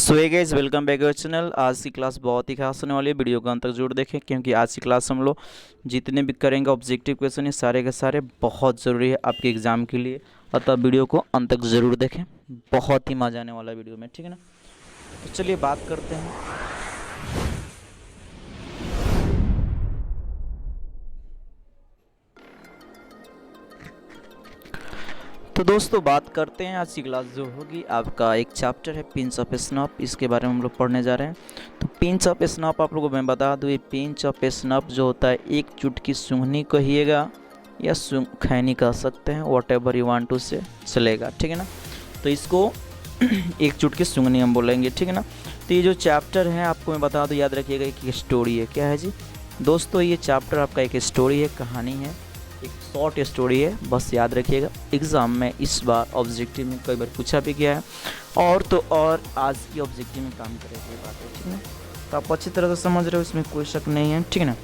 So hey guys, welcome back your channel. आज की class बहुत ही खास होने वाली है। वीडियो को अंत तक जरूर देखें क्योंकि आज की क्लास हम लोग जितने भी करेंगे ऑब्जेक्टिव क्वेश्चन ये सारे के सारे बहुत ज़रूरी है आपके एग्जाम के लिए। अतः वीडियो को अंत तक ज़रूर देखें, बहुत ही मजा आने वाला है वीडियो में, ठीक है ना। तो चलिए बात करते हैं। तो दोस्तों बात करते हैं, आज की क्लास जो होगी आपका एक चैप्टर है पिंच ऑफ स्नॉप, इसके बारे में हम लोग पढ़ने जा रहे हैं। तो पिंच ऑफ स्नॉप आप लोगों को मैं बता दूँ, ये पिंच ऑफ स्नॉप जो होता है एक चुटकी सूंघनी कहिएगा या खैनी कह सकते हैं, whatever you want to say चलेगा, ठीक है ना। तो इसको एक चुटकी सूंघनी हम बोलेंगे, ठीक है ना। तो ये जो चैप्टर है आपको मैं बता दूँ, याद रखिएगा एक स्टोरी है। क्या है जी दोस्तों, ये चैप्टर आपका एक स्टोरी है, कहानी है, एक शॉर्ट स्टोरी है, बस याद रखिएगा। एग्ज़ाम में इस बार ऑब्जेक्टिव में कई बार पूछा भी गया है और तो और आज की ऑब्जेक्टिव में काम करेगी बात है, ठीक है ना। तो आप अच्छी तरह से समझ रहे हो, इसमें कोई शक नहीं है, ठीक है ना।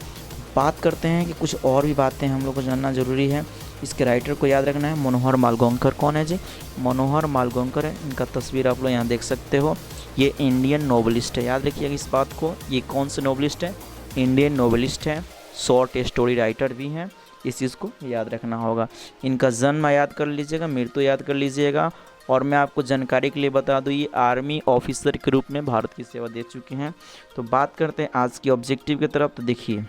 बात करते हैं कि कुछ और भी बातें हम लोग को जानना ज़रूरी है। इसके राइटर को याद रखना है, मनोहर मालगोंकर। कौन है जी? मनोहर मालगोंकर है। इनका तस्वीर आप लोग यहाँ देख सकते हो। ये इंडियन नोवेलिस्ट है, याद रखिएगा इस बात को। ये कौन से नोवेलिस्ट है? इंडियन नोवेलिस्ट है, शॉर्ट स्टोरी राइटर भी हैं, इस चीज़ को याद रखना होगा। इनका जन्म याद कर लीजिएगा, मृत्यु याद कर लीजिएगा। और मैं आपको जानकारी के लिए बता दूं, ये आर्मी ऑफिसर के रूप में भारत की सेवा दे चुके हैं। तो बात करते हैं आज की ऑब्जेक्टिव की तरफ। तो देखिए,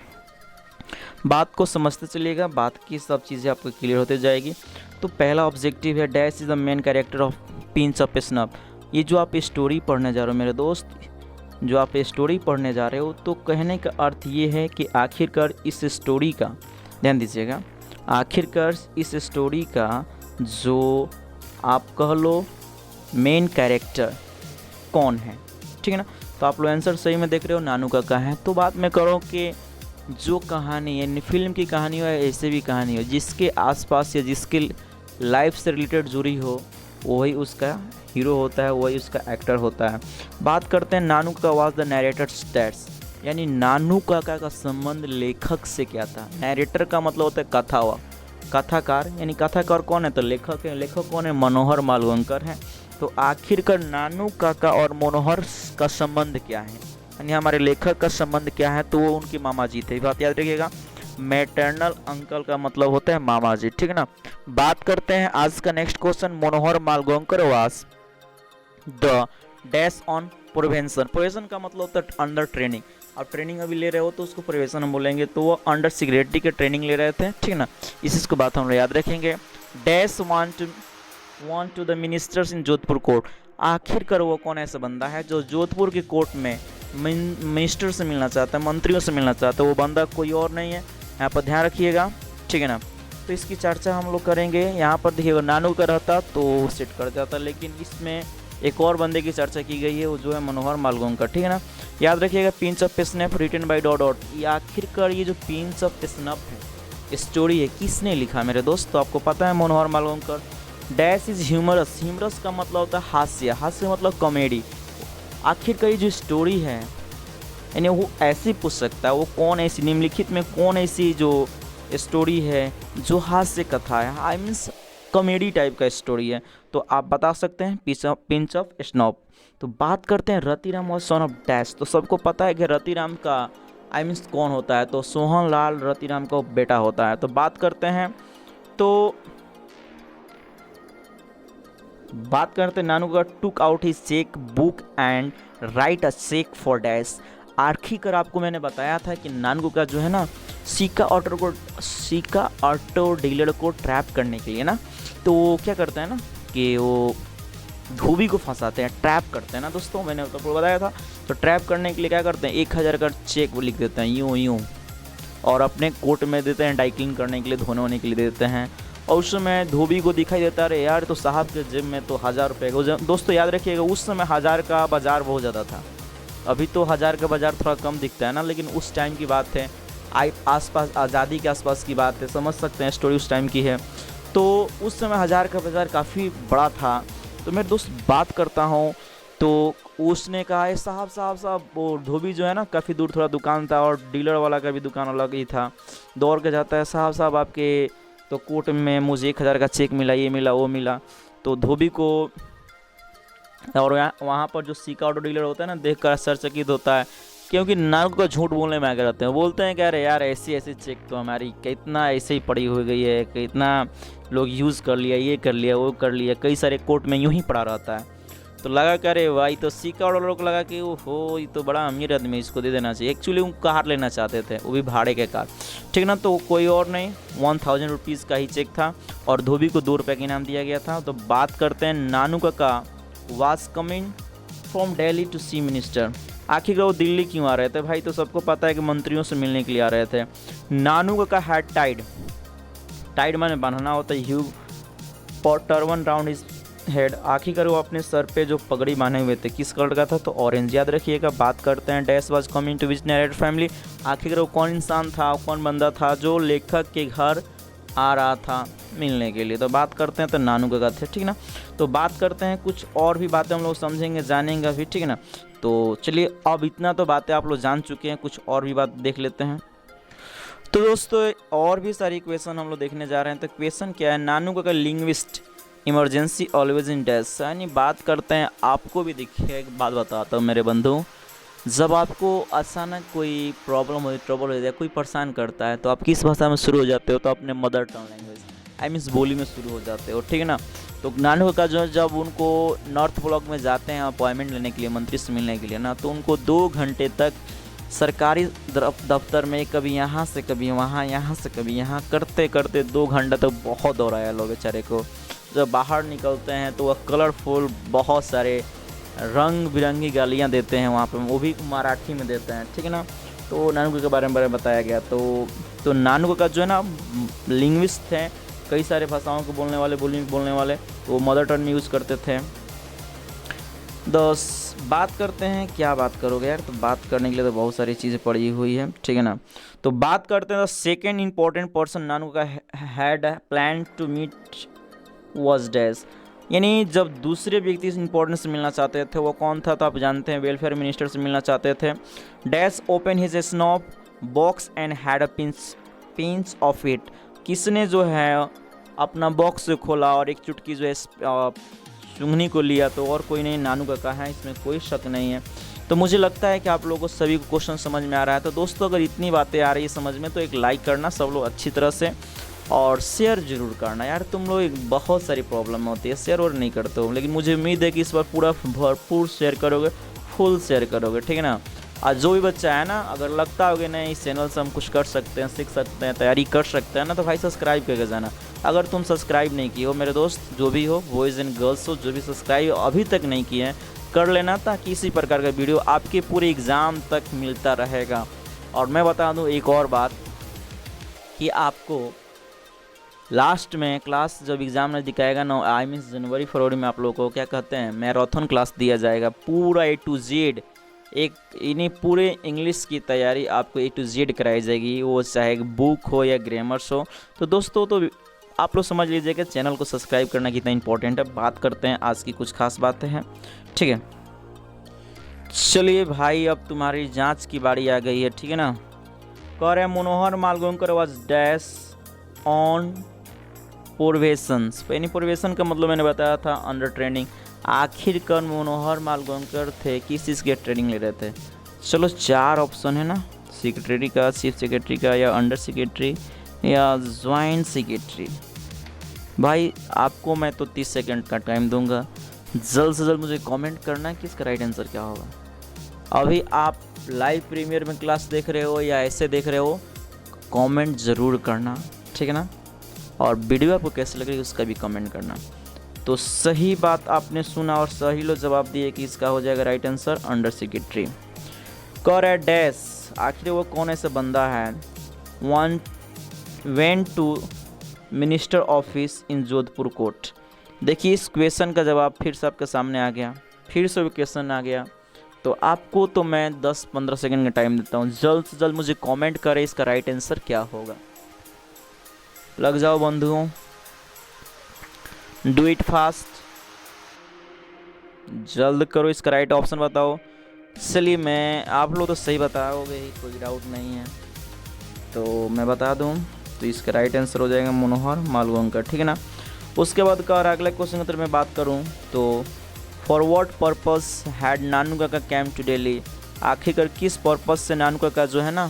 बात को समझते चलिएगा, बात की सब चीज़ें आपको क्लियर होते जाएगी। तो पहला ऑब्जेक्टिव है, dash is the main character of pinch of snuff. ये जो आप स्टोरी पढ़ने जा रहे हो मेरे दोस्त, जो आप स्टोरी पढ़ने जा रहे हो, तो कहने का अर्थ ये है कि आखिरकार इस स्टोरी का, ध्यान दीजिएगा, आखिरकार इस स्टोरी का जो आप कह लो मेन कैरेक्टर कौन है, ठीक है ना। तो आप लोग आंसर सही में देख रहे हो, नानू काका है। तो बात मैं करूँ कि जो कहानी यानी फिल्म की कहानी हो या ऐसे भी कहानी हो, जिसके आसपास या जिसके लाइफ से रिलेटेड जुड़ी हो, वही उसका हीरो होता है, वही उसका एक्टर होता है। बात करते हैं नानू का वाज द नैरेटर स्टैट्स, यानी नानू काका का संबंध लेखक से क्या था। नैरेटर का मतलब होता है कथा हुआ, कथाकार, यानी कथाकार कौन है? तो लेखक है। लेखक कौन है? मनोहर मालवंकर है। तो आखिरकार नानू काका और मनोहर का संबंध क्या है, यानी हमारे लेखक का संबंध क्या है? तो वो उनके मामा जी थे, बात याद रखिएगा। मैटरनल अंकल का मतलब होता है मामा जी, ठीक है ना। बात करते हैं आज का नेक्स्ट क्वेश्चन, मनोहर मालवंकर वास the dash on prevention. Prevention का मतलब होता है अंडर ट्रेनिंग। आप ट्रेनिंग अभी ले रहे हो तो उसको प्रिवेंशन हम बोलेंगे। तो वो अंडर सिक्योरिटी के ट्रेनिंग ले रहे थे, ठीक है ना। इस चीज़ को बात हम लोग याद रखेंगे। Dash want to the ministers in Jodhpur court. आखिरकार वो कौन ऐसा बंदा है जो जोधपुर के कोर्ट में मिनिस्टर से मिलना चाहता है, मंत्रियों से मिलना चाहता है? वो बंदा कोई और नहीं है, यहाँ पर ध्यान रखिएगा, ठीक है ना। तो इसकी चर्चा हम लोग करेंगे। यहाँ पर देखिएगा, नानू का रहता तो सेट कर जाता, लेकिन इसमें एक और बंदे की चर्चा की गई है, वो जो है मनोहर मालवंकर, ठीक है ना। याद रखिएगा, pinch of snuff written by dot dot. ये आखिरकार ये जो पिंच ऑफ स्नैप है स्टोरी है, किसने लिखा मेरे दोस्त? तो आपको पता है Manohar Malgonkar. Dash is humorous. Humorous का मतलब होता है हास्य, हास्य मतलब कॉमेडी। आखिरकार ये जो स्टोरी है, यानी वो ऐसे पूछ सकता है, वो कौन ऐसी निम्नलिखित में कौन ऐसी जो स्टोरी है जो हास्य कथा है, आई मीन्स कॉमेडी टाइप का स्टोरी है, तो आप बता सकते हैं पिंच ऑफ स्नॉप। तो बात करते हैं रतिराम और सन ऑफ डैश। तो सबको पता है कि रतिराम का आई मीन्स कौन होता है? तो सोहन लाल रतिराम का बेटा होता है। तो बात करते हैं, तो बात करते हैं नानू का took out his cheque book and write a cheque for dash. आखिरकार आपको मैंने बताया था कि नानू का जो है ना, सिक्का ऑटो डीलर को ट्रैप करने के लिए ना, तो क्या करते हैं ना कि वो धोबी को फंसाते हैं, ट्रैप करते हैं ना दोस्तों, मैंने आपको बताया था। तो ट्रैप करने के लिए क्या करते हैं, 1000 का चेक वो लिख देते हैं यूँ यूँ, और अपने कोट में देते हैं, ड्राई क्लीन करने के लिए, धोने वोने के लिए देते हैं। और उस समय धोबी को दिखाई देता है, अरे यार तो साहब के जेब में तो 1000 रुपये का। दोस्तों याद रखिएगा, उस समय 1000 का बाज़ार बहुत ज़्यादा था। अभी तो 1000 का बाज़ार थोड़ा कम दिखता है ना, लेकिन उस टाइम की बात है, आसपास आज़ादी के आसपास की बात है, समझ सकते हैं, स्टोरी उस टाइम की है। तो उस समय 1000 का बाज़ार काफ़ी बड़ा था। तो मेरे दोस्त बात करता हूँ, तो उसने कहा, साहब साहब साहब, वो धोबी जो है ना, काफ़ी दूर थोड़ा दुकान था और डीलर वाला का भी दुकान अलग ही था। दौड़ के जाता है, साहब साहब आपके तो कोर्ट में मुझे 1000 का चेक मिला, ये मिला वो मिला। तो धोबी को और वहाँ पर जो सिक्का ऑटो डीलर होता है ना, देख कर आश्चर्यचकित होता है, क्योंकि नानू का झूठ बोलने में आगे रहते हैं। बोलते हैं कि अरे यार ऐसी ऐसी चेक तो हमारी कितना ऐसे ही पड़ी हो गई है, कितना लोग यूज़ कर लिया, ये कर लिया, वो कर लिया, कई सारे कोर्ट में यूँ ही पड़ा रहता है। तो लगा कि अरे भाई, तो सिक्का ऑटो लोग लगा कि ओहो ये तो बड़ा अमीर आदमी, इसको दे देना चाहिए। एक्चुअली वो कार लेना चाहते थे, वो भी भाड़े के कार, ठीक ना। तो कोई और नहीं, 1000 रुपीज़ का ही चेक था और धोबी को 2 रुपये का इनाम दिया गया था। तो बात करते हैं Nanu Kaka was coming from Delhi to see minister. आखिर वो दिल्ली क्यों आ रहे थे भाई? तो सबको पता है कि मंत्रियों से मिलने के लिए आ रहे थे। नानू काका हैड टाइड, टाइड माने बांधना होता है, ह्यू पर टर्बन राउंड इज हेड। आखिरकार वो अपने सर पे जो पगड़ी बांधे हुए थे, किस कलर का था? तो ऑरेंज। याद रखिएगा। बात करते हैं dash was coming to visit narrator family. आखिरकार वो कौन इंसान था, कौन बंदा था जो लेखक के घर आ रहा था मिलने के लिए? तो बात करते हैं तो नानू काका थे, ठीक ना। तो बात करते हैं कुछ और भी बातें हम लोग समझेंगे, जानेंगे भी, ठीक है ना। तो चलिए, अब इतना तो बातें आप लोग जान चुके हैं, कुछ और भी बात देख लेते हैं। तो दोस्तों और भी सारी क्वेश्चन हम लोग देखने जा रहे हैं। तो क्वेश्चन क्या है? नानू काका linguist, emergency always in dash. यानी बात करते हैं, आपको भी देखिए एक बात बताता हूँ मेरे बंधु, जब आपको अचानक कोई प्रॉब्लम हो, ट्रबल हो जाए, कोई परेशान करता है, तो आप किस भाषा में शुरू हो जाते हो? तो अपने mother tongue language, I means बोली में शुरू हो जाते हो, ठीक है ना। तो नानू का जो जब उनको नॉर्थ ब्लॉक में जाते हैं अपॉइंटमेंट लेने के लिए, मंत्री से मिलने के लिए ना, तो उनको 2 घंटे तक सरकारी दफ्तर में कभी यहाँ से कभी वहाँ, यहाँ से कभी यहाँ करते करते 2 घंटा तक बहुत दौड़ाया लोग बेचारे को। जब बाहर निकलते हैं तो वह कलरफुल बहुत सारे रंग बिरंगी गालियाँ देते हैं वहाँ पे, वो भी मराठी में देते हैं, ठीक है ना। तो नानू काका के बारे में बताया गया। तो नानू काका जो है ना लिंग्विस्ट थे, कई सारे भाषाओं को बोलने वाले, बोलने वाले, वो मदर टंग में यूज़ करते थे। बात करते हैं, क्या बात करोगे यार? तो बात करने के लिए तो बहुत सारी चीज़ें पड़ी हुई है, ठीक है ना। तो बात करते हैं, the second important person Nanu का had plan to meet was dash. यानी जब दूसरे व्यक्ति से इंपॉर्टेंस से मिलना चाहते थे, वो कौन था? तो आप जानते हैं, वेलफेयर मिनिस्टर से मिलना चाहते थे। Dash open his snuff box and had a pinch of it. किसने जो है अपना बॉक्स खोला और एक चुटकी जो है चुंघनी को लिया? तो और कोई नहीं, नानू काका है, इसमें कोई शक नहीं है। तो मुझे लगता है कि आप लोगों को सभी को क्वेश्चन समझ में आ रहा है। तो दोस्तों अगर इतनी बातें आ रही है समझ में, तो एक लाइक करना सब लोग अच्छी तरह से, और शेयर जरूर करना यार। तुम लोग एक बहुत सारी प्रॉब्लम होती है, शेयर और नहीं करते हो, लेकिन मुझे उम्मीद है कि इस बार पूरा भरपूर शेयर करोगे, फुल शेयर करोगे, ठीक है ना। आज जो भी बच्चा है ना, अगर लगता होगा नहीं इस चैनल से हम कुछ कर सकते हैं, सीख सकते हैं, तैयारी कर सकते हैं ना, तो भाई सब्सक्राइब करके जाना। अगर तुम सब्सक्राइब नहीं किए हो मेरे दोस्त, जो भी हो, बॉयज़ एंड गर्ल्स हो, जो भी सब्सक्राइब अभी तक नहीं किए हैं, कर लेना, ताकि इसी प्रकार का वीडियो आपके पूरे एग्ज़ाम तक मिलता रहेगा। और मैं बता दूं एक और बात, कि आपको लास्ट में क्लास जब एग्ज़ाम में दिखाएगा ना, आई मीन्स जनवरी फरवरी में, आप लोगों को क्या कहते हैं, मैराथन क्लास दिया जाएगा, पूरा A to Z, एक इन्हीं पूरे इंग्लिश की तैयारी आपको A to Z कराई जाएगी, वो चाहे बुक हो या ग्रामर्स हो। तो दोस्तों, तो आप लोग समझ लीजिए कि चैनल को सब्सक्राइब करना कितना इंपॉर्टेंट है। बात करते हैं आज की कुछ खास बातें हैं, ठीक है। चलिए भाई, अब तुम्हारी जांच की बारी आ गई है, ठीक है ना। कह रहे मनोहर मालगोंकर वाज डैश ऑन प्रोबेशन। यानी प्रोबेशन का मतलब मैंने बताया था अंडर ट्रेनिंग। आखिरकार मनोहर मालगोंकर थे किस चीज़ के ट्रेनिंग ले रहे थे? चलो 4 ऑप्शन है ना, सेक्रेटरी का, चीफ सेक्रेटरी का, या अंडर सेक्रेटरी, या ज्वाइंट सेक्रेटरी। भाई आपको मैं तो 30 सेकंड का टाइम दूंगा, जल्द से जल्द मुझे कमेंट करना कि इसका राइट आंसर क्या होगा। अभी आप लाइव प्रीमियर में क्लास देख रहे हो या ऐसे देख रहे हो, कमेंट ज़रूर करना, ठीक है ना। और वीडियो आपको कैसे लग रही है उसका भी कमेंट करना। तो सही बात आपने सुना और सही लो जवाब दिए कि इसका हो जाएगा right answer under secretary. Correct dash. आखिर वो कौन ऐसा बंदा है? Went to minister office in Jodhpur court. देखिए इस क्वेश्चन का जवाब फिर से आपके सामने आ गया, फिर से भी क्वेश्चन आ गया। तो आपको तो मैं 10-15 सेकंड का टाइम देता हूँ, जल्द से जल्द मुझे कमेंट करें इसका राइट आंसर क्या होगा। लग जाओ बंधुओं, डू इट फास्ट, जल्द करो, इसका राइट ऑप्शन बताओ। चलिए मैं, आप लोग तो सही बताओगे, कोई डाउट नहीं है, तो मैं बता दूं, तो इसका राइट आंसर हो जाएगा मनोहर मालगोंकर, ठीक है ना। उसके बाद का अगला क्वेश्चन की तरफ मैं बात करूं तो फॉर व्हाट पर्पस हैड नानू काका कैम टू दिल्ली, आखिरकार किस पर्पस से नानू काका जो है ना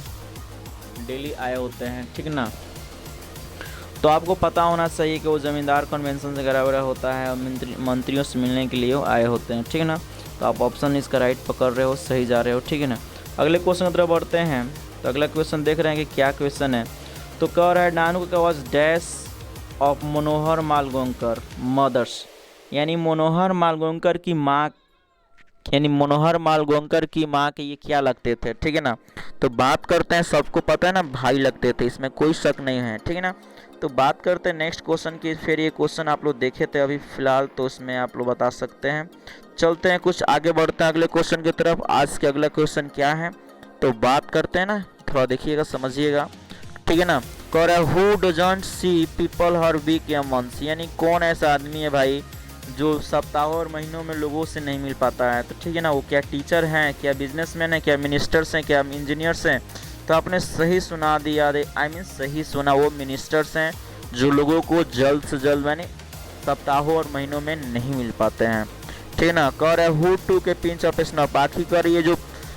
दिल्ली आए होते हैं, ठीक ना। तो आपको पता होना चाहिए कि वो ज़मींदार कन्वेंशन से वगैरह होता है और मंत्रियों से मिलने के लिए वो आए होते हैं, ठीक है ना। तो आप ऑप्शन इसका राइट पकड़ रहे हो, सही जा रहे हो, ठीक है ना। अगले क्वेश्चन की तरफ बढ़ते हैं। तो अगला क्वेश्चन देख रहे हैं कि क्या क्वेश्चन है। तो कह रहा है Nanu Kaka was dash of Manohar Malgonkar mother's, यानी मनोहर मालगोंकर की माँ, यानी मनोहर मालगोंकर की माँ के ये क्या लगते थे, ठीक है ना। तो बात करते हैं, सबको पता है ना भाई लगते थे, इसमें कोई शक नहीं है, ठीक है ना। तो बात करते हैं नेक्स्ट क्वेश्चन की। फिर ये क्वेश्चन आप लोग देखे थे अभी फिलहाल, तो इसमें आप लोग बता सकते हैं। चलते हैं कुछ आगे बढ़ते हैं अगले क्वेश्चन की तरफ। आज के अगला क्वेश्चन क्या है, तो बात करते हैं ना, थोड़ा देखिएगा समझिएगा, ठीक है ना। कह रहा है हु डजंट सी पीपल हर वीक या मंथ्स, यानी कौन ऐसा आदमी है भाई जो सप्ताहों और महीनों में लोगों से नहीं मिल पाता है, तो ठीक है ना। वो क्या टीचर हैं, क्या बिजनेसमैन हैं, क्या मिनिस्टर्स हैं, क्या इंजीनियर्स हैं। तो आपने सही सुना दिया, आई मीन सही सुना, वो मिनिस्टर्स हैं जो लोगों को जल्द से जल्द यानी सप्ताहों और महीनों में नहीं मिल पाते हैं, ठीक है ना। कह रहा है हु टू के पिंच ऑफ स्नॉप, आखिरकार ये जो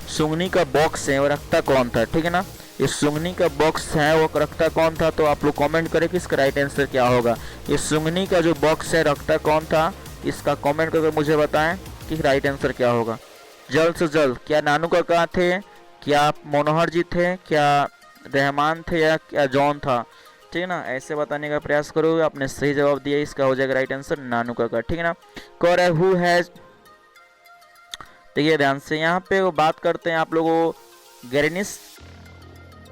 सुंगनी का बॉक्स है वो रखता कौन था, ठीक है ना। ये सुंगनी का बॉक्स है वो रखता कौन था, तो आप लोग कमेंट करें कि इसका राइट आंसर क्या होगा। ये सुंगनी का जो बॉक्स है रखता कौन था, इसका कमेंट करके मुझे बताएं कि राइट आंसर क्या होगा जल्द से जल्द। क्या नानू काका थे, क्या मनोहर जी थे, क्या रहमान थे, या क्या जॉन था, ठीक है ना। ऐसे बताने का प्रयास करोगे, आपने सही जवाब दिया, इसका हो जाएगा राइट आंसर नानू काका, ठीक है ना। कह रहा है हु हैज, देखिए ध्यान से यहाँ पे वो बात करते हैं आप लोगों गैरेनिस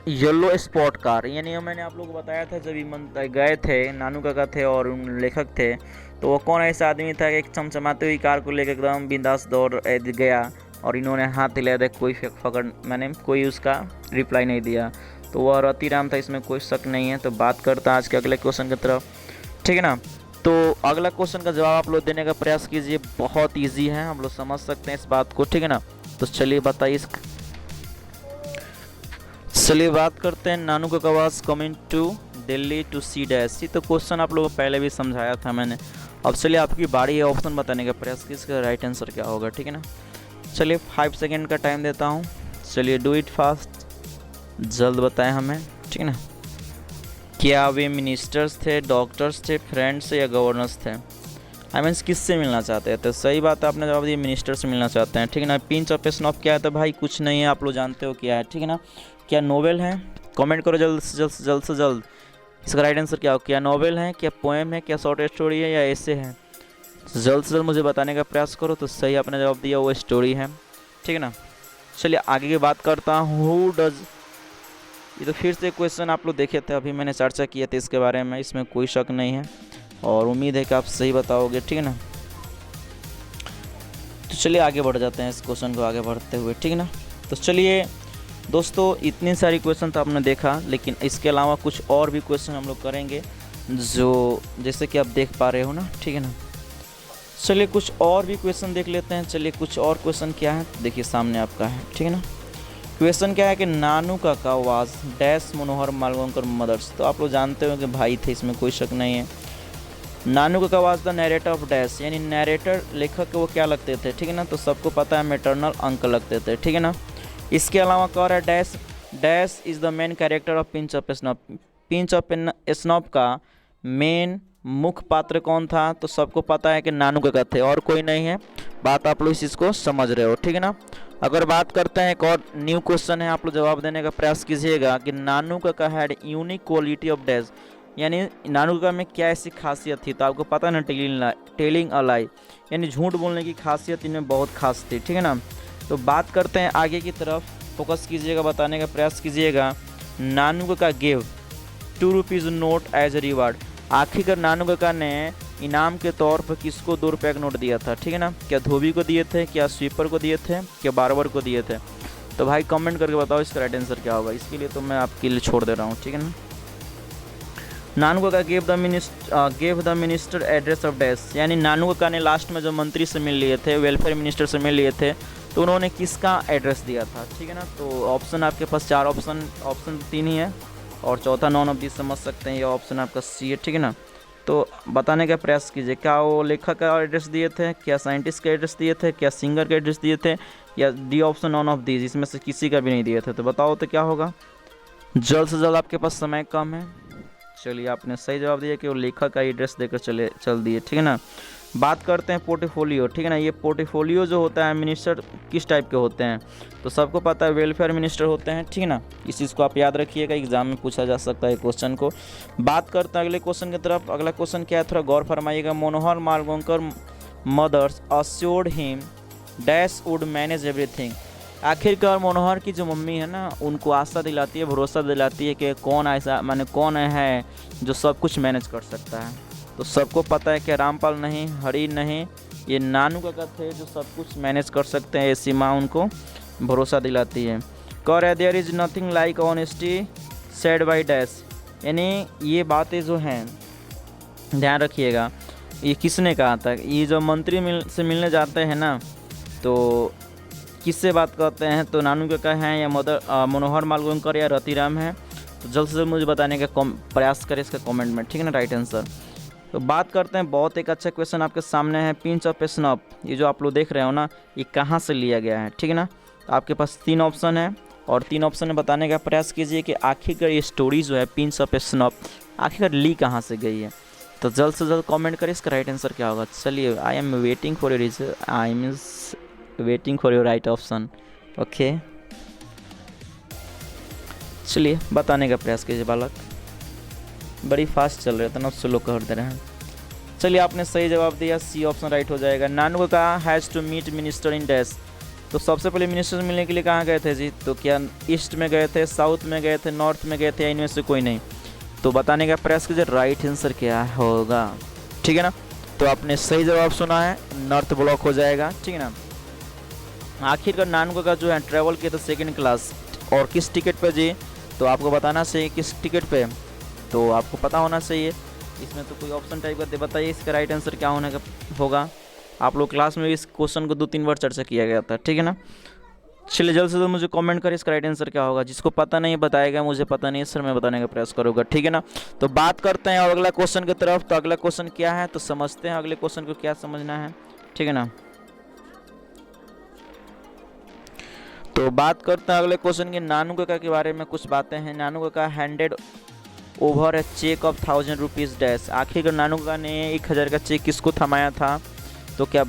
येलो स्पॉट कार, यानी मैंने आप लोगों को बताया था जब गए थे नानू काका थे और उन लेखक थे, तो वो कौन ऐसा आदमी था कि एक चमचमाती हुई कार को लेकर एकदम बिंदास दौड़ गया और इन्होंने हाथ हिलाया था, कोई पकड़ मैंने कोई उसका रिप्लाई नहीं दिया, तो वह रतिराम था, इसमें कोई शक नहीं है। तो बात करता है आज के अगले क्वेश्चन की तरफ, ठीक है ना। तो अगला क्वेश्चन का जवाब आप लोग देने का प्रयास कीजिए, बहुत ईजी है, हम लोग समझ सकते हैं इस बात को, ठीक है ना। तो चलिए बताइए, चलिए बात करते हैं। Nanu Kaka was coming to Delhi to see dash, तो क्वेश्चन आप लोगों को पहले भी समझाया था मैंने। अब चलिए आपकी बारी है ऑप्शन बताने का प्रयास कि इसका राइट आंसर क्या होगा, ठीक है ना। चलिए 5 सेकेंड का टाइम देता हूँ, चलिए डू इट फास्ट, जल्द बताएं हमें, ठीक है ना। क्या वे मिनिस्टर्स थे, डॉक्टर्स थे, फ्रेंड्स या गवर्नर्स थे, आई मीन्स किससे मिलना चाहते हैं। तो सही बात है, आपने जवाब दिया मिनिस्टर से मिलना चाहते हैं, ठीक है ना। पिंच ऑफ स्नॉप क्या है, तो भाई कुछ नहीं है, आप लोग जानते हो क्या है, ठीक है ना। क्या नोवेल है, कमेंट करो जल्द से जल्द इसका राइट आंसर क्या हो। क्या नोवेल है, क्या पोएम है, क्या शॉर्ट स्टोरी है, या ऐसे है, जल्द से जल्द मुझे बताने का प्रयास करो। तो सही आपने जवाब दिया, वो स्टोरी है, ठीक है ना। चलिए आगे की बात करता हूँ। हु डज, ये तो फिर से क्वेश्चन आप लोग देखे थे, अभी मैंने चर्चा किया था इसके बारे में, इसमें कोई शक नहीं है और उम्मीद है कि आप सही बताओगे, ठीक है ना। तो चलिए आगे बढ़ जाते हैं इस क्वेश्चन को आगे बढ़ते हुए, ठीक है ना। तो चलिए दोस्तों, इतनी सारी क्वेश्चन तो आपने देखा, लेकिन इसके अलावा कुछ और भी क्वेश्चन हम लोग करेंगे, जो जैसे कि आप देख पा रहे हो ना, ठीक है ना। चलिए कुछ और भी क्वेश्चन देख लेते हैं। चलिए कुछ और क्वेश्चन क्या है, देखिए सामने आपका है, ठीक है ना। क्वेश्चन क्या है कि नानू Kaka was dash Manohar Malgonkar mother's, तो आप लोग जानते हो कि भाई थे, इसमें कोई शक नहीं है। Nanu Kaka was the narrator of dash, यानी नरेटर लेखक वो क्या लगते थे, ठीक है ना। तो सबको पता है मैटरनल अंकल लगते थे, ठीक है ना। इसके अलावा कह रहा है dash dash is the main character of pinch of snuff, pinch of snuff का मेन मुख्य पात्र कौन था, तो सबको पता है कि नानू काका थे और कोई नहीं है। बात आप लोग इस चीज़ को समझ रहे हो, ठीक है ना। अगर बात करते हैं, एक और न्यू क्वेश्चन है, आप लोग जवाब देने का प्रयास कीजिएगा कि नानू काका had unique quality of dash, यानी नानू काका में क्या ऐसी खासियत थी। तो आपको पता है ना, टेलिंग अ लाई, यानी झूठ बोलने की खासियत इनमें बहुत खास थी, ठीक है ना। तो बात करते हैं आगे की तरफ, फोकस कीजिएगा, बताने का प्रयास कीजिएगा। Nanu Kaka gave 2 rupees note as a reward, आखिरकार नानू काका ने इनाम के तौर पर किसको 2 रुपये का नोट दिया था, ठीक है ना। क्या धोबी को दिए थे, क्या स्वीपर को दिए थे, क्या बार्बर को दिए थे। तो भाई कमेंट करके बताओ इसका राइट आंसर क्या होगा। इसके लिए तो मैं आपके लिए छोड़ दे रहा हूँ, ठीक है ना। नानू Kaka gave the minister address of dash, यानी नानू काका ने लास्ट में जो मंत्री से मिल लिए थे, वेलफेयर मिनिस्टर से मिल लिए थे, तो उन्होंने किसका एड्रेस दिया था, ठीक है ना। तो ऑप्शन आपके पास 4 ऑप्शन 3 ही है और चौथा नॉन ऑफ दिस समझ सकते हैं, ये ऑप्शन आपका सी है, ठीक है ना। तो बताने का प्रयास कीजिए, क्या वो लेखक का एड्रेस दिए थे, क्या साइंटिस्ट का एड्रेस दिए थे, क्या सिंगर का एड्रेस दिए थे, या D option none of these, इसमें से किसी का भी नहीं दिए थे। तो बताओ तो क्या होगा। जल्द से जल्द, आपके पास समय कम है। चलिए आपने सही जवाब दिया कि वो लेखक का एड्रेस देकर चल दिए, ठीक है ना। बात करते हैं पोर्टफोलियो, ठीक है ना। ये पोर्टफोलियो जो होता है, मिनिस्टर किस टाइप के होते हैं, तो सबको पता है वेलफेयर मिनिस्टर होते हैं, ठीक है ना। इस चीज़ को आप याद रखिएगा, एग्जाम में पूछा जा सकता है क्वेश्चन को। बात करते हैं अगले क्वेश्चन की तरफ। अगला क्वेश्चन क्या है, थोड़ा गौर फरमाइएगा। Manohar Malgonkar mother's assured him dash would manage everything. आखिरकार मनोहर की जो मम्मी है ना, उनको आशा दिलाती है, भरोसा दिलाती है कि कौन ऐसा कौन है जो सब कुछ मैनेज कर सकता है। तो सबको पता है कि रामपाल नहीं, हरी नहीं, ये नानू काका थे जो सब कुछ मैनेज कर सकते हैं। ऐसी माँ उनको भरोसा दिलाती है। कर there is nothing like honesty said by dash, यानी ये बातें जो हैं ध्यान रखिएगा, ये किसने कहा था। ये जो मंत्री से मिलने जाते हैं ना, तो किससे बात करते हैं, तो नानू काका हैं या मनोहर मालवंकर या रतिराम हैं। तो जल्द से जल्द मुझे बताने का प्रयास करें इसका कमेंट में, ठीक है ना, राइट आंसर। तो बात करते हैं, बहुत एक अच्छा क्वेश्चन आपके सामने है, पिंच ऑफ स्नॉप। ये जो आप लोग देख रहे हो ना, ये कहाँ से लिया गया है, ठीक है ना। तो आपके पास 3 ऑप्शन है, और 3 ऑप्शन में बताने का प्रयास कीजिए कि आखिरकार ये स्टोरी जो है पिंच ऑफ स्नॉप आखिरकार ली कहाँ से गई है। तो जल्द से जल्द कमेंट करें इसका राइट आंसर क्या होगा। चलिए, I am waiting for your right option. Okay, चलिए बताने का प्रयास कीजिए बालक, बड़ी फास्ट चल रहे थे ना, स्लो कर दे रहे हैं। चलिए आपने सही जवाब दिया, सी ऑप्शन राइट हो जाएगा। नानू का has to meet minister in dash. तो सबसे पहले मिनिस्टर मिलने के लिए कहाँ गए थे जी, तो क्या ईस्ट में गए थे, साउथ में गए थे, नॉर्थ में गए थे, या इनमें से कोई नहीं। तो बताने का प्रयास कीजिए राइट आंसर क्या होगा, ठीक है ना। तो आपने सही जवाब सुना है, नॉर्थ ब्लॉक हो जाएगा, ठीक है ना। आखिरकार नानू का जो है ट्रैवल किया था 2nd क्लास, और किस टिकट पे जी, तो आपको बताना चाहिए किस टिकट पे, तो आपको पता होना चाहिए। इसमें तो कोई ऑप्शन टाइप का बताइए इसका राइट आंसर क्या होने का होगा। आप लोग क्लास में इस क्वेश्चन को 2-3 बार चर्चा किया गया था, ठीक है ना। चलिए जल्द से जल्द मुझे कमेंट करें इसका राइट आंसर क्या होगा। जिसको पता नहीं बताएगा, मुझे पता नहीं है सर, मैं बताने का प्रयास करूँगा, ठीक है ना। तो बात करते हैं और अगला क्वेश्चन की तरफ। तो अगला क्वेश्चन क्या है, तो समझते हैं अगले क्वेश्चन को क्या समझना है, ठीक है ना। तो बात करते हैं अगले क्वेश्चन के नानू काका के बारे में कुछ बातें हैं। Nanu Kaka handed over a cheque of 1000 rupees dash. आखिरकार नानू काका ने 1000 का चेक किसको थमाया था, तो क्या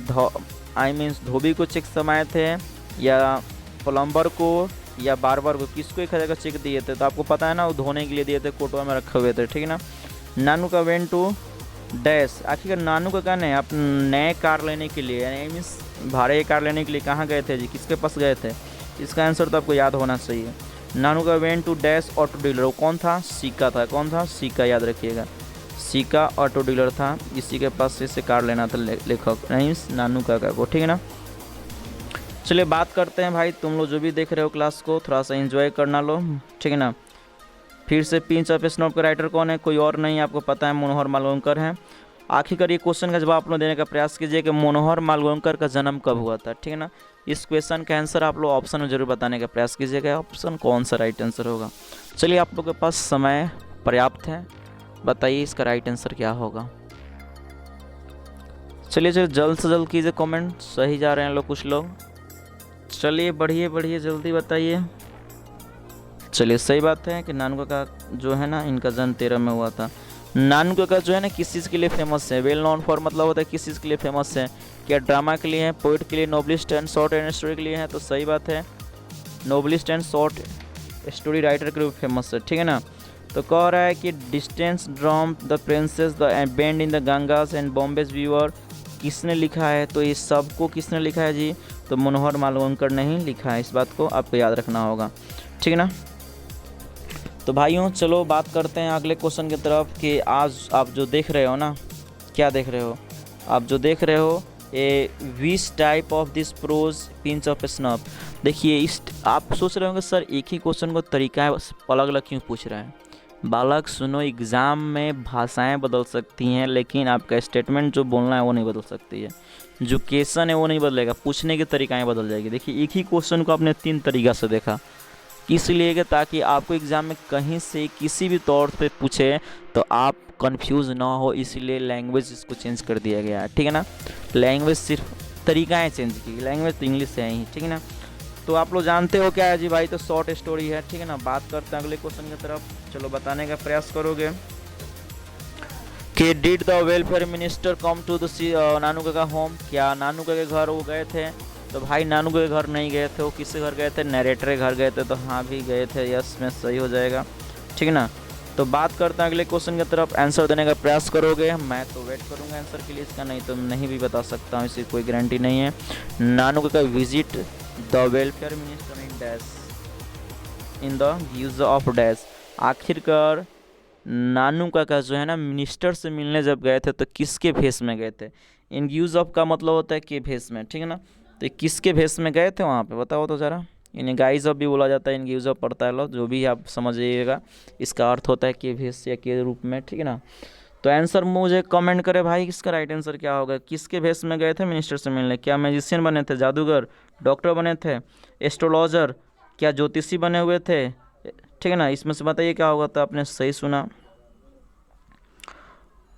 धोबी को चेक थमाए थे, या प्लम्बर को, या बार्बर को, किसको 1000 का चेक दिए थे। तो आपको पता है ना, वो धोने के लिए दिए थे, कोटवा में रखे हुए थे, ठीक है ना। नानू का वेंट टू डैश। आखिरकार नानू काका ने अपने नए कार लेने के लिए, यानी मीन्स भाड़े कार लेने के लिए कहाँ गए थे जी, किसके पास गए थे। इसका आंसर तो आपको याद होना चाहिए। नानू का went to dash auto dealer, वो कौन था, सीका था। कौन था, सीका, याद रखिएगा, सीका ऑटो डीलर था, इसी के पास से कार लेना था लेखक नहीं नानू काका को, ठीक है ना। चलिए बात करते हैं भाई, तुम लोग जो भी देख रहे हो क्लास को थोड़ा सा एंजॉय करना लो, ठीक है ना। फिर से पिंच ऑफ स्नॉप का राइटर कौन है, कोई और नहीं, आपको पता है मनोहर मालवंकर है। आखिरकार ये क्वेश्चन का जवाब आप लोग देने का प्रयास कीजिए कि मनोहर मालवंकर का जन्म कब हुआ था, ठीक है ना। इस क्वेश्चन का आंसर आप लोग ऑप्शन में जरूर बताने का प्रयास कीजिएगा, ऑप्शन कौन सा राइट आंसर होगा। चलिए आप लोग के पास समय पर्याप्त है, बताइए इसका राइट आंसर क्या होगा। चलिए जल्द से जल्द कीजिए कमेंट, सही जा रहे हैं लोग कुछ लोग। चलिए बढ़िए जल्दी बताइए। चलिए सही बात है कि नानू काका जो है ना, इनका जन्म 13 में हुआ था। नानू काका जो है ना किस चीज़ के लिए फेमस है, वेल नोन फॉर मतलब होता है किस चीज़ के लिए फेमस है, क्या ड्रामा के लिए है, पोइट के लिए, novelist and short and story के लिए है। तो सही बात है, novelist and short story writer के लिए फेमस है, ठीक है ना। तो कह रहा है कि distance from the princes the band in the Ganges and Bombay's viewer किसने लिखा है, तो ये सबको किसने लिखा है जी, तो मनोहर मालवंकर ने ही लिखा है। इस बात को आपको याद रखना होगा, ठीक है ना। तो भाइयों चलो बात करते हैं अगले क्वेश्चन की तरफ कि आज आप जो देख रहे हो ना, क्या देख रहे हो, आप जो देख रहे हो a which type of this prose pinch of snob. देखिए इस आप सोच रहे होंगे सर एक ही क्वेश्चन को तरीका अलग अलग क्यों पूछ रहे हैं। बालक सुनो, एग्ज़ाम में भाषाएं बदल सकती हैं लेकिन आपका स्टेटमेंट जो बोलना है वो नहीं बदल सकती है, जो क्वेश्चन है वो नहीं बदलेगा, पूछने की तरीकाएँ बदल जाएगी। देखिए एक ही क्वेश्चन को आपने 3 तरीक़ा से देखा, इसलिए कि ताकि आपको एग्ज़ाम में कहीं से किसी भी तौर पे पूछे तो आप कंफ्यूज ना हो इसलिए लैंग्वेज इसको चेंज कर दिया गया है, ठीक है ना। लैंग्वेज सिर्फ तरीकाएँ चेंज की, लैंग्वेज तो इंग्लिश है ही, ठीक है ना। तो आप लोग जानते हो क्या है जी भाई, तो शॉर्ट स्टोरी है, ठीक है ना। बात करते हैं अगले क्वेश्चन की तरफ, चलो बताने का प्रयास करोगे कि did the welfare minister come to the Nanu kaka home, क्या नानू काका के घर वो गए थे। तो भाई नानू के घर नहीं गए थे, वो किसके घर गए थे, नरेटर के घर गए थे, तो हाँ भी गए थे, यस में सही हो जाएगा, ठीक है ना। तो बात करते हैं अगले क्वेश्चन की तरफ, आंसर देने का प्रयास करोगे, मैं तो वेट करूंगा आंसर के लिए इसका, नहीं तो नहीं भी बता सकता हूँ, इसकी कोई गारंटी नहीं है। नानू काका visit the welfare minister in dash in the use of dash, आखिरकार नानू काका जो है ना मिनिस्टर से मिलने जब गए थे तो किसके भेष में गए थे। इन यूज ऑफ का मतलब होता है के भेष में, ठीक है ना। तो किसके भेष में गए थे वहाँ पे बताओ तो ज़रा। इन्हें गाइज ऑफ भी बोला जाता है, इनकी यूज ऑफ पड़ता है, लो जो भी आप समझिएगा इसका अर्थ होता है के भेष या के रूप में, ठीक है ना। तो आंसर मुझे कमेंट करे भाई, इसका राइट आंसर क्या होगा। किसके भेष में गए थे मिनिस्टर से मिलने, क्या मैजिशियन बने थे, जादूगर, डॉक्टर बने थे, एस्ट्रोलॉजर, क्या ज्योतिषी बने हुए थे, ठीक है ना। इसमें से बताइए क्या होगा, तो आपने सही सुना।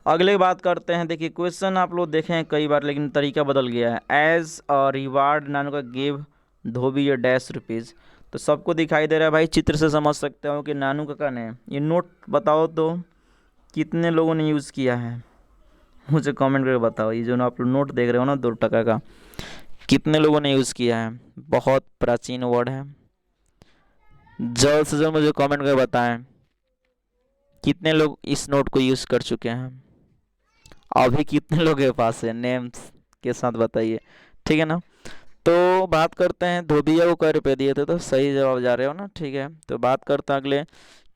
अगले बात करते हैं, देखिए क्वेश्चन आप लोग देखे हैं कई बार लेकिन तरीका बदल गया है। एज अ रिवार्ड नानू का गिव धोबी या डैश रुपीज़, तो सबको दिखाई दे रहा है भाई, चित्र से समझ सकते हो कि नानू काका ने ये नोट बताओ तो कितने लोगों ने यूज़ किया है, मुझे कमेंट करके बताओ। ये जो आप लोग नोट देख रहे हो ना 2 टका का, कितने लोगों ने यूज़ किया है। बहुत प्राचीन वर्ड है, जल्द से जल्द मुझे कमेंट करके बताएं कितने लोग इस नोट को यूज़ कर चुके हैं, अभी कितने लोगों के पास है, नेम्स के साथ बताइए, ठीक है ना। तो बात करते हैं धोबिया को कै रुपये दिए थे, तो सही जवाब जा रहे हो ना, ठीक है। तो बात करते हैं अगले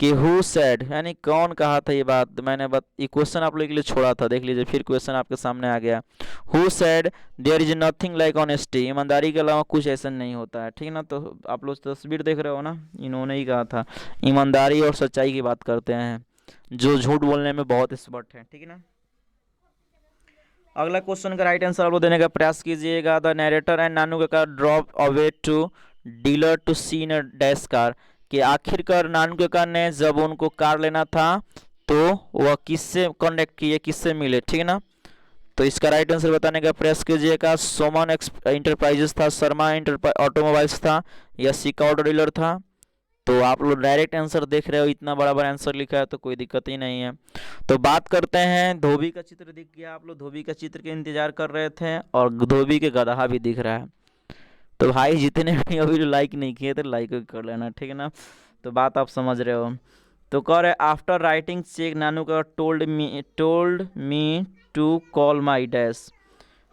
कि हु सेड, यानी कौन कहा था ये बात, मैंने ये क्वेश्चन आप लोगों के लिए छोड़ा था, देख लीजिए फिर क्वेश्चन आपके सामने आ गया। Who said there is nothing like honesty, ईमानदारी के अलावा कुछ ऐसा नहीं होता है, ठीक है ना। तो आप लोग तस्वीर देख रहे हो ना, इन्होंने ही कहा था, ईमानदारी और सच्चाई की बात करते हैं, जो झूठ बोलने में बहुत एक्सपर्ट है, ठीक है ना। अगला क्वेश्चन का राइट आंसर आप लोग देने का प्रयास कीजिएगा। The narrator and Nanu Kaka drop away to dealer to see in dash car, कि आखिरकार नानू काका ने जब उनको कार लेना था तो वह किससे कॉन्टेक्ट किए, किससे मिले, ठीक है ना। तो इसका राइट आंसर बताने का प्रयास कीजिएगा। सोमन इंटरप्राइजेस था, शर्मा ऑटोमोबाइल्स था, या सिका ऑटो डीलर था। तो आप लोग डायरेक्ट आंसर देख रहे हो, इतना बड़ा बड़ा आंसर लिखा है तो कोई दिक्कत ही नहीं है। तो बात करते हैं, धोबी का चित्र दिख गया, आप लोग धोबी का चित्र के इंतजार कर रहे थे, और धोबी के गदहा भी दिख रहा है। तो भाई जितने भी अभी लाइक नहीं किए तो लाइक कर लेना, ठीक है ना। तो बात आप समझ रहे हो। तो कह रहे आफ्टर राइटिंग चेक नानू का told me to call my dash,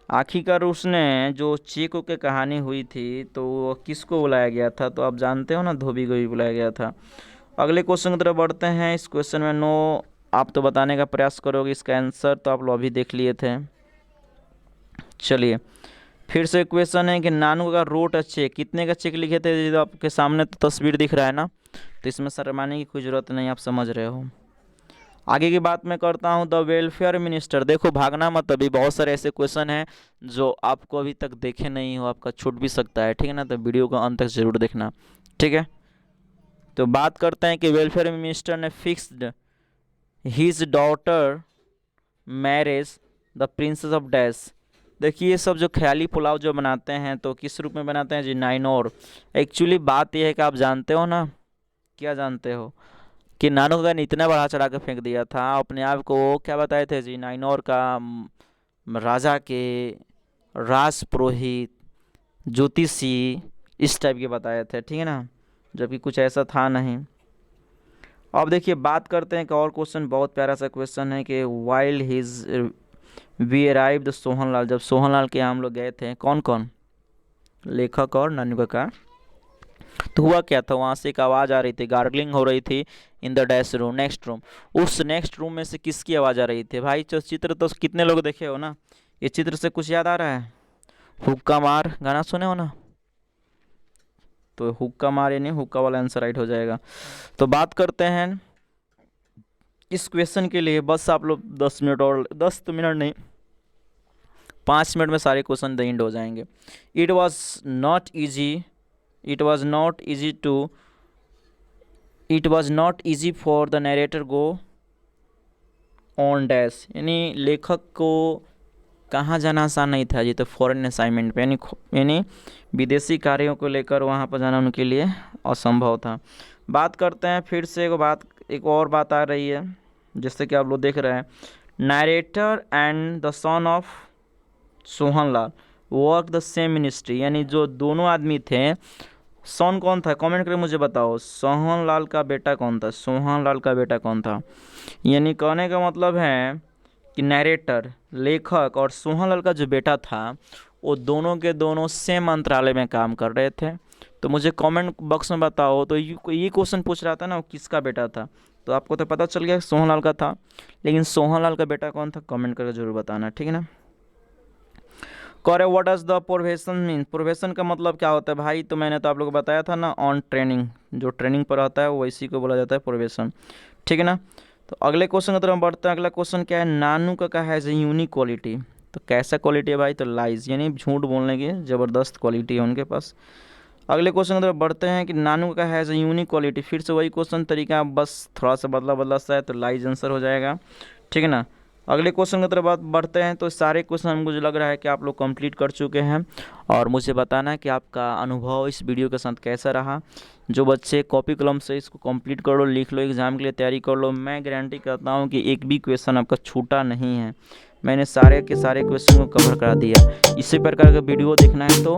आखिरकार उसने जो चेक के कहानी हुई थी तो वो किसको बुलाया गया था, तो आप जानते हो ना धोबी को भी बुलाया गया था। अगले क्वेश्चन की तरफ बढ़ते हैं। इस क्वेश्चन में नो आप तो बताने का प्रयास करोगे, इसका आंसर तो आप लोग अभी देख लिए थे। चलिए फिर से क्वेश्चन है कि नानू का रोट चेक, कितने का चेक लिखे थे, जो आपके सामने तो तस्वीर दिख रहा है ना, तो इसमें शर्माने की कोई ज़रूरत नहीं, आप समझ रहे हो। आगे की बात मैं करता हूं, द वेलफेयर मिनिस्टर, देखो भागना मत, अभी बहुत सारे ऐसे क्वेश्चन हैं जो आपको अभी तक देखे नहीं हो, आपका छूट भी सकता है, ठीक है ना। तो वीडियो को अंत तक जरूर देखना, ठीक है। तो बात करते हैं कि वेलफेयर मिनिस्टर ने fixed his daughter marriage the princess of dash, देखिए ये सब जो ख्याली पुलाव जो बनाते हैं तो किस रूप में बनाते हैं जी, नाइनोर। एक्चुअली बात यह है कि आप जानते हो ना, क्या जानते हो कि नानू काका ने इतना बढ़ा चढ़ा के फेंक दिया था अपने आप को, क्या बताए थे जी, नाइनोर का राजा के राज पुरोहित ज्योतिषी इस टाइप के बताए थे, ठीक है ना, जबकि कुछ ऐसा था नहीं। अब देखिए बात करते हैं कि और क्वेश्चन, बहुत प्यारा सा क्वेश्चन है कि wild his we arrive the Sohanlal, जब सोहनलाल के यहाँ हम लोग गए थे, कौन कौन, लेखक और नानू काका, तो हुआ क्या था, वहाँ से एक आवाज़ आ रही थी, गार्गलिंग हो रही थी in the dash room, next room. उस नेक्स्ट रूम में से किसकी आवाज़ आ रही थी भाई, चित्र तो कितने लोग देखे हो ना, ये चित्र से कुछ याद आ रहा है, हुक्का मार गाना सुने हो ना, तो हुक्का मार यानी हुक्का वाला आंसर राइट हो जाएगा। तो बात करते हैं इस क्वेश्चन के लिए, बस आप लोग 10 मिनट और 10 तो मिनट नहीं 5 मिनट में सारे क्वेश्चन द एंड हो जाएंगे। It was not easy it was not easy for the narrator go on dash, यानी लेखक को कहाँ जाना आसान नहीं था, ये तो फॉरेन असाइनमेंट पे, यानी विदेशी कार्यों को लेकर वहाँ पर जाना उनके लिए असंभव था। बात करते हैं फिर से एक और बात आ रही है, जैसे कि आप लोग देख रहे हैं, narrator and the son of Sohanlal work the same ministry, यानी जो दोनों आदमी थे, सन कौन था, कमेंट करके मुझे बताओ, सोहनलाल का बेटा कौन था, सोहनलाल का बेटा कौन था। यानी कहने का मतलब है कि नरेटर लेखक और सोहनलाल का जो बेटा था वो दोनों के दोनों सेम मंत्रालय में काम कर रहे थे। तो मुझे कमेंट बॉक्स में बताओ, तो ये क्वेश्चन पूछ रहा था ना, वो किसका बेटा था, तो आपको तो पता चल गया सोहनलाल का था, लेकिन सोहनलाल का बेटा कौन था, कमेंट करके जरूर बताना, ठीक है ना। करे what does the profession mean, profession का मतलब क्या होता है भाई, तो मैंने तो आप लोगों को बताया था ना, ऑन ट्रेनिंग, जो ट्रेनिंग पर आता है वो इसी को बोला जाता है प्रोफेशन, ठीक है ना। तो अगले क्वेश्चन की तरफ हम बढ़ते हैं। अगला क्वेश्चन क्या है, नानू का है एज ए यूनिक क्वालिटी, तो कैसा क्वालिटी है भाई, तो लाइज, यानी झूठ बोलने की ज़बरदस्त क्वालिटी है उनके पास। अगले क्वेश्चन की तरफ बढ़ते हैं कि नानू का है एज ए यूनिक क्वालिटी, फिर से वही क्वेश्चन तरीका, बस थोड़ा सा बदला सा है, तो लाइज आंसर हो जाएगा, ठीक है ना। अगले क्वेश्चन की तरफ बढ़ते हैं। तो सारे क्वेश्चन मुझे लग रहा है कि आप लोग कंप्लीट कर चुके हैं, और मुझे बताना है कि आपका अनुभव इस वीडियो के साथ कैसा रहा। जो बच्चे कॉपी कलम से इसको कंप्लीट कर लो, लिख लो, एग्ज़ाम के लिए तैयारी कर लो, मैं गारंटी करता हूँ कि एक भी क्वेश्चन आपका छूटा नहीं है, मैंने सारे के सारे क्वेश्चन को कवर करा दिया। इसी प्रकार का वीडियो देखना है तो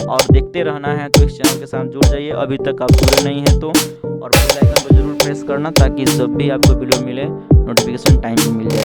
और देखते रहना है तो इस चैनल के साथ जुड़ जाइए, अभी तक आप जुड़े नहीं हैं तो, और बेल आइकन को जरूर प्रेस करना ताकि जब भी आपको वीडियो मिले नोटिफिकेशन टाइम पे मिल जाए।